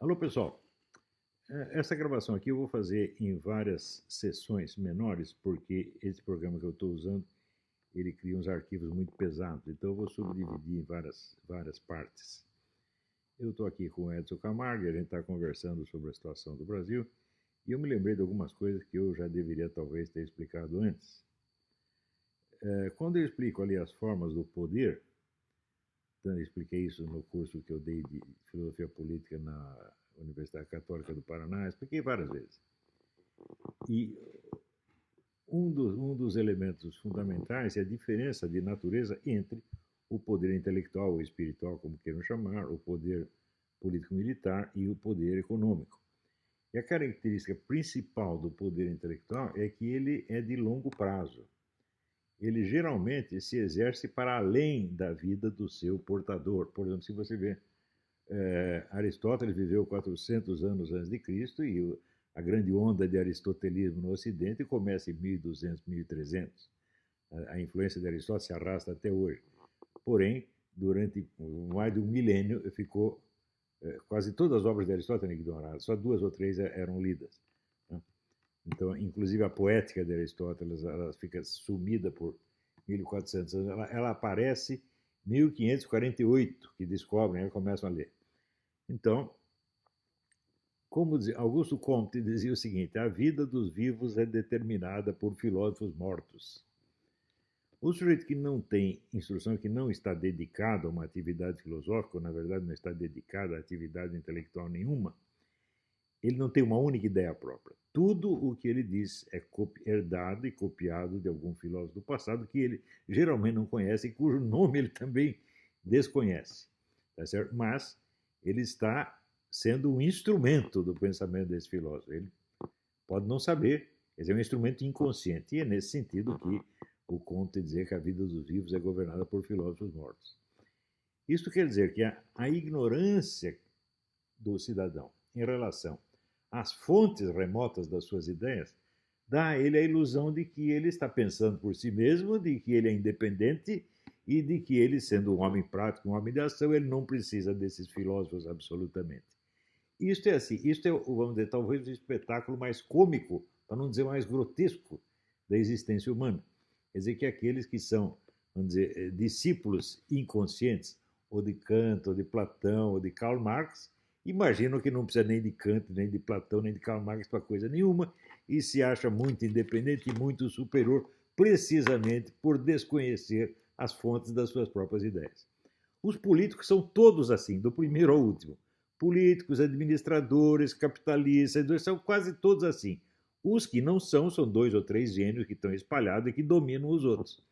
Alô, pessoal. Essa gravação aqui eu vou fazer em várias sessões menores, porque esse programa que eu estou usando, ele cria uns arquivos muito pesados, então eu vou subdividir em várias partes. Eu estou aqui com o Edson Camargo, e a gente está conversando sobre a situação do Brasil, e eu me lembrei de algumas coisas que eu já deveria talvez ter explicado antes. Quando eu explico ali as formas do poder, então eu expliquei isso no curso que eu dei de Filosofia Política na Universidade Católica do Paraná, expliquei várias vezes. E um dos elementos fundamentais é a diferença de natureza entre o poder intelectual ou espiritual, como queiram chamar, o poder político-militar e o poder econômico. E a característica principal do poder intelectual é que ele é de longo prazo. Ele geralmente se exerce para além da vida do seu portador. Por exemplo, se você vê, Aristóteles viveu 400 anos antes de Cristo e a grande onda de aristotelismo no Ocidente começa em 1200, 1300. A influência de Aristóteles se arrasta até hoje. Porém, durante mais de um milênio, ficou quase todas as obras de Aristóteles ignoradas, só 2 ou 3 eram lidas. Então, inclusive a poética de Aristóteles, ela fica sumida por 1400 anos. Ela aparece em 1548, que descobrem, começam a ler. Então, como Augusto Comte dizia o seguinte: a vida dos vivos é determinada por filósofos mortos. O sujeito que não tem instrução, que não está dedicado a uma atividade filosófica, ou na verdade não está dedicado a atividade intelectual nenhuma, ele não tem uma única ideia própria. Tudo o que ele diz é herdado e copiado de algum filósofo do passado que ele geralmente não conhece e cujo nome ele também desconhece. Tá certo? Mas ele está sendo um instrumento do pensamento desse filósofo. Ele pode não saber, mas é um instrumento inconsciente. E é nesse sentido que o Comte dizer que a vida dos vivos é governada por filósofos mortos. Isso quer dizer que a ignorância do cidadão em relação às fontes remotas das suas ideias dá a ele a ilusão de que ele está pensando por si mesmo, de que ele é independente e de que ele, sendo um homem prático, um homem de ação, ele não precisa desses filósofos absolutamente. Isto é assim, isto é, vamos dizer, talvez o espetáculo mais cômico, para não dizer mais grotesco, da existência humana. Quer dizer que aqueles que são, vamos dizer, discípulos inconscientes, ou de Kant, ou de Platão, ou de Karl Marx, imaginam que não precisa nem de Kant, nem de Platão, nem de Karl Marx para coisa nenhuma, e se acha muito independente e muito superior, precisamente por desconhecer as fontes das suas próprias ideias. Os políticos são todos assim, do primeiro ao último. Políticos, administradores, capitalistas, são quase todos assim. Os que não são 2 ou 3 gênios que estão espalhados e que dominam os outros,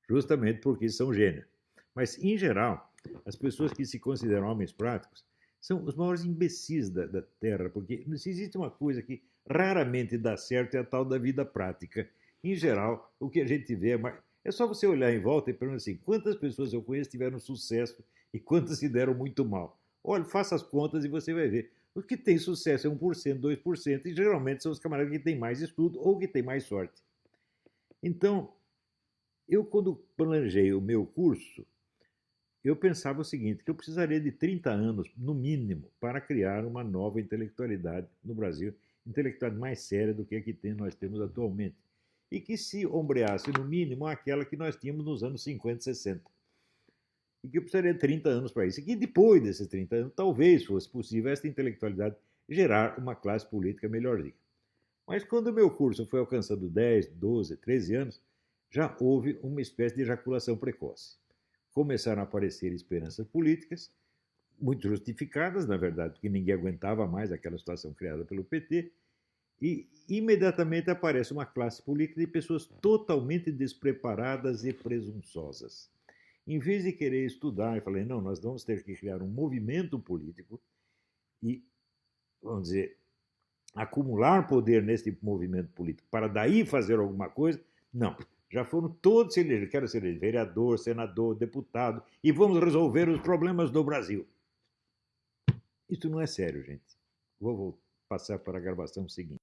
justamente porque são gênios. Mas, em geral, as pessoas que se consideram homens práticos são os maiores imbecis da Terra, porque se existe uma coisa que raramente dá certo é a tal da vida prática. Em geral, o que a gente vê é só você olhar em volta e perguntar assim: quantas pessoas eu conheço tiveram sucesso e quantas se deram muito mal? Olha, faça as contas e você vai ver. Os que têm sucesso é 1%, 2%, e geralmente são os camaradas que têm mais estudo ou que têm mais sorte. Então, eu quando planejei o meu curso, eu pensava o seguinte, que eu precisaria de 30 anos, no mínimo, para criar uma nova intelectualidade no Brasil, intelectualidade mais séria do que a que nós temos atualmente, e que se ombreasse, no mínimo, aquela que nós tínhamos nos anos 50 e 60. E que eu precisaria de 30 anos para isso. E que depois desses 30 anos, talvez fosse possível essa intelectualidade gerar uma classe política melhorzinha. Mas quando o meu curso foi alcançando 10, 12, 13 anos, já houve uma espécie de ejaculação precoce. Começaram a aparecer esperanças políticas, muito justificadas, na verdade, porque ninguém aguentava mais aquela situação criada pelo PT, e imediatamente aparece uma classe política de pessoas totalmente despreparadas e presunçosas. Em vez de querer estudar, eu falei, não, nós vamos ter que criar um movimento político e, vamos dizer, acumular poder nesse movimento político para daí fazer alguma coisa. Não, já foram todos se eleger. Quero ser vereador, senador, deputado e vamos resolver os problemas do Brasil. Isso não é sério, gente. Vou passar para a gravação seguinte.